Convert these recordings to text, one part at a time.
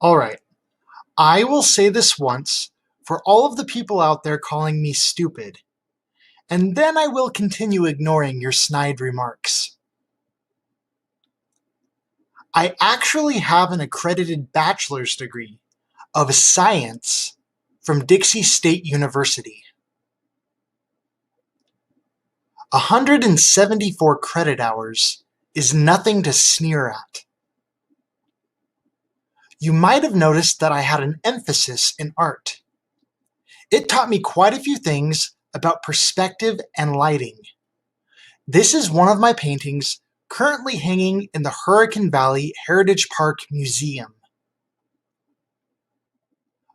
Alright, I will say this once for all of the people out there calling me stupid, and then I will continue ignoring your snide remarks. I actually have an accredited bachelor's degree of science from Dixie State University. 174 credit hours is nothing to sneer at. You might have noticed that I had an emphasis in art. It taught me quite a few things about perspective and lighting. This is one of my paintings currently hanging in the Hurricane Valley Heritage Park Museum.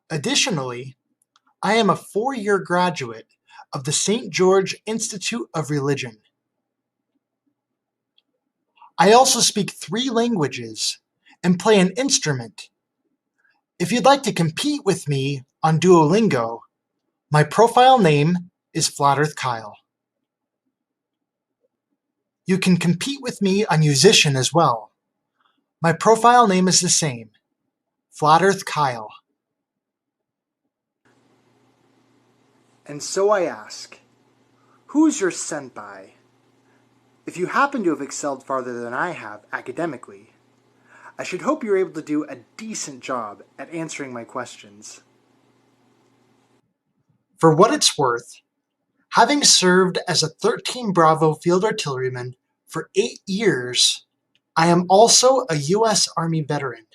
Additionally, I am a 4-year graduate of the St. George Institute of Religion. I also speak 3 languages and play an instrument. If you'd like to compete with me on Duolingo, my profile name is Flat Earth Kyle. You can compete with me on Musician as well. My profile name is the same, Flat Earth Kyle. And so I ask, who's your senpai? If you happen to have excelled farther than I have academically, I should hope you're able to do a decent job at answering my questions. For what it's worth, having served as a 13 Bravo field artilleryman for 8 years, I am also a U.S. Army veteran.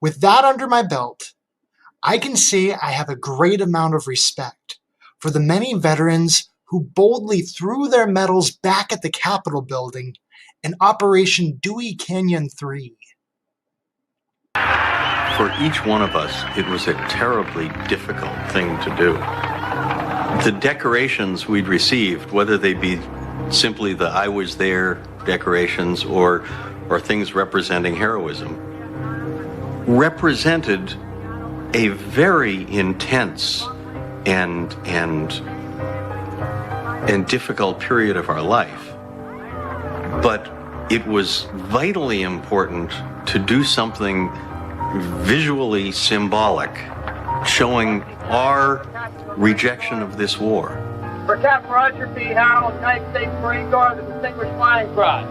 With that under my belt, I can say I have a great amount of respect for the many veterans who boldly threw their medals back at the Capitol building in Operation Dewey Canyon 3. For each one of us, it was a terribly difficult thing to do. The decorations we'd received, whether they be simply the I was there decorations or things representing heroism, represented a very intense and difficult period of our life. But it was vitally important to do something visually symbolic, showing our rejection of this war. For Captain Roger P. Howell, United States Marine Corps, the Distinguished Flying Cross.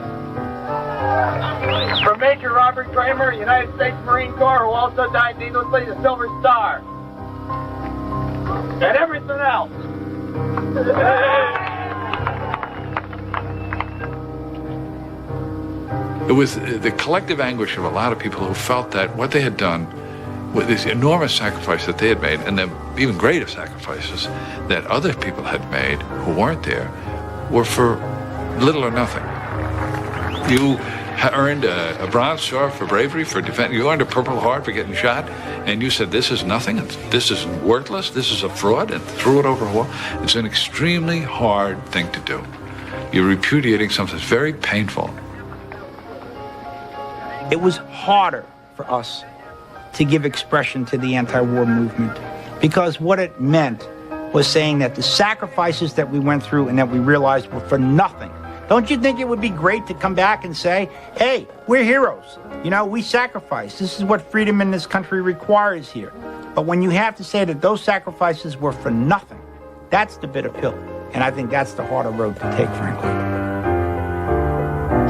For Major Robert Kramer, United States Marine Corps, who also died needlessly, the Silver Star. And everything else. It was the collective anguish of a lot of people who felt that what they had done, with this enormous sacrifice that they had made, and the even greater sacrifices that other people had made who weren't there, were for little or nothing. You earned a Bronze Star for bravery, for defense. You earned a Purple Heart for getting shot, and you said, this is nothing, this is worthless, this is a fraud, and threw it over a wall. It's an extremely hard thing to do. You're repudiating something that's very painful. It was harder for us to give expression to the anti-war movement because what it meant was saying that the sacrifices that we went through and that we realized were for nothing. Don't you think it would be great to come back and say, hey, we're heroes. You know, we sacrificed. This is what freedom in this country requires here. But when you have to say that those sacrifices were for nothing, that's the bitter pill. And I think that's the harder road to take, frankly.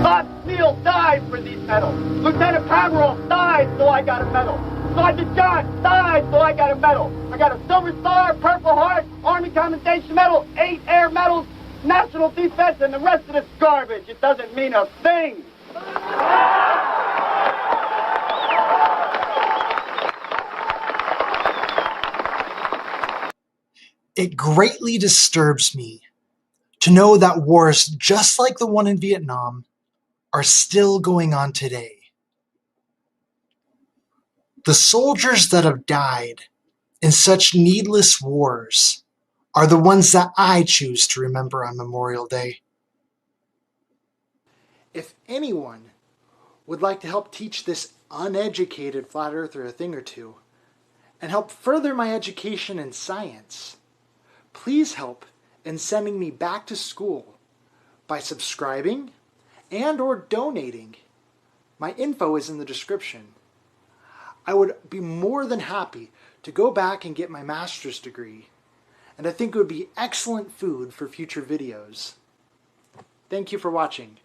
Bob Steele died for these medals. Lieutenant Paverell died so I got a medal. Sergeant John died so I got a medal. I got a Silver Star, Purple Heart, Army Commendation Medal, 8 Air Medals, National Defense, and the rest of this garbage. It doesn't mean a thing. It greatly disturbs me to know that wars just like the one in Vietnam are still going on today. The soldiers that have died in such needless wars are the ones that I choose to remember on Memorial Day. If anyone would like to help teach this uneducated flat earther a thing or two, and help further my education in science, please help in sending me back to school by subscribing and or donating My info is in the description. I would be more than happy to go back and get my master's degree, and I think it would be excellent food for future videos. Thank you for watching.